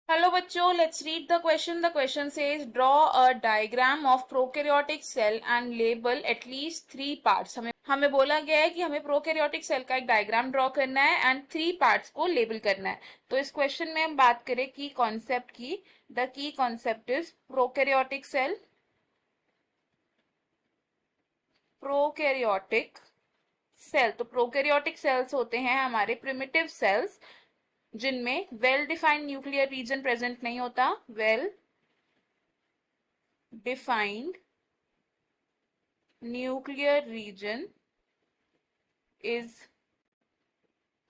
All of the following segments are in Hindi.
हेलो बच्चों, let's read the question. The question says draw a diagram of prokaryotic cell and label at least 3 parts. हमें बोला गया है कि हमें प्रोकैरियोटिक सेल का एक डायग्राम ड्रॉ करना है एंड 3 पार्ट्स को लेबल करना है. तो इस क्वेश्चन में हम बात करें की कॉन्सेप्ट की. The key concept is prokaryotic cell. Prokaryotic cell, तो प्रोकैरियोटिक सेल्स होते हैं हमारे प्रिमिटिव सेल्स जिनमें well defined nuclear region present नहीं होता. Well defined nuclear region is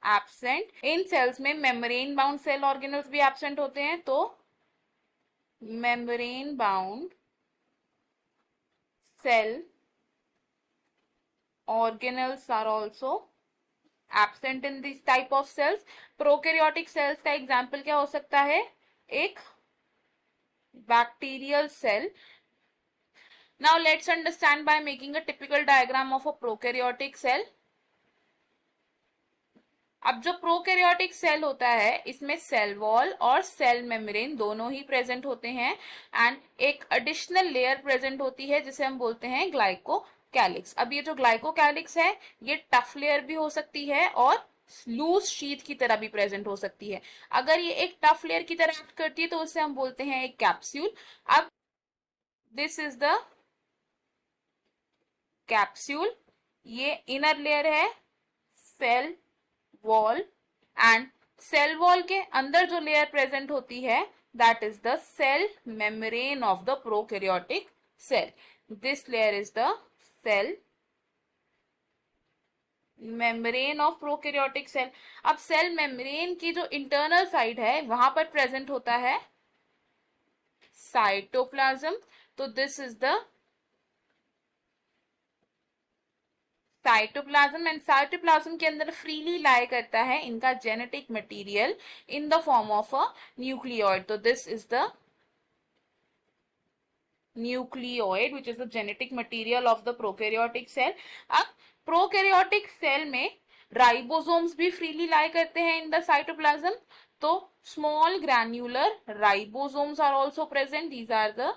absent. इन सेल्स में मेम्ब्रेन बाउंड सेल ऑर्गेनल्स भी एब्सेंट होते हैं. तो membrane bound cell organelles are also absent in this type of cells. Prokaryotic cells का एग्जाम्पल क्या हो सकता है? एक bacterial cell. Now let's understand by making a typical diagram of a prokaryotic cell. अब जो प्रोकैरियोटिक सेल होता है इसमें सेल वॉल और सेल मेम्ब्रेन दोनों ही प्रेजेंट होते हैं एंड एक एडिशनल लेयर प्रेजेंट होती है जिसे हम बोलते हैं ग्लाइकोकैलिक्स. अब ये जो ग्लाइकोकैलिक्स है ये टफ लेयर भी हो सकती है और लूज शीट की तरह भी प्रेजेंट हो सकती है. अगर ये एक टफ लेयर की तरह एक्ट करती है तो उसे हम बोलते हैं एक कैप्सूल. अब दिस इज द कैप्सूल. ये इनर लेयर है cell wall and cell wall के अंदर जो लेयर प्रेजेंट होती है that is the cell membrane of the prokaryotic cell. This layer is the cell membrane of prokaryotic cell. अब सेल मेम्ब्रेन की जो इंटरनल साइड है वहां पर प्रेजेंट होता है साइटोप्लाज्म. तो this is the cytoplasm and cytoplasm के अंदर फ्रीली लाई करता है इनका genetic material in the form of a nucleoid. तो this is the nucleoid which is the genetic material of the prokaryotic cell. अब प्रोकैरियोटिक सेल में राइबोसोम्स भी फ्रीली लाई करते हैं इन द साइटोप्लाज्म. तो small granular ribosomes are also present. These are the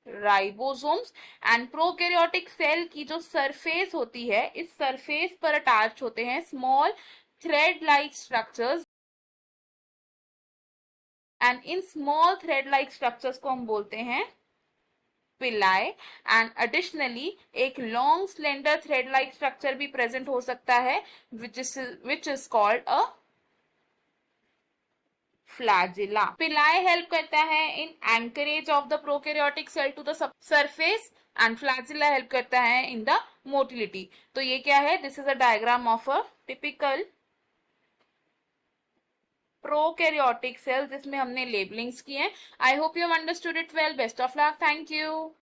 ribosomes. And prokaryotic cell की जो सरफेस होती है इस सरफेस पर अटैच होते हैं small thread like structures and in small thread like structures को हम बोलते हैं पिलाई. एंड एडिशनली एक long slender thread like structure भी प्रेजेंट हो सकता है which is called a flagella. Pili help करता है in anchorage of the prokaryotic cell to the surface and flagella help करता है इन द मोटिलिटी. तो ये क्या है? This is a diagram of a typical prokaryotic cell जिसमें हमने लेबलिंग्स किए हैं. I hope you have understood it well. Best of luck. Thank you.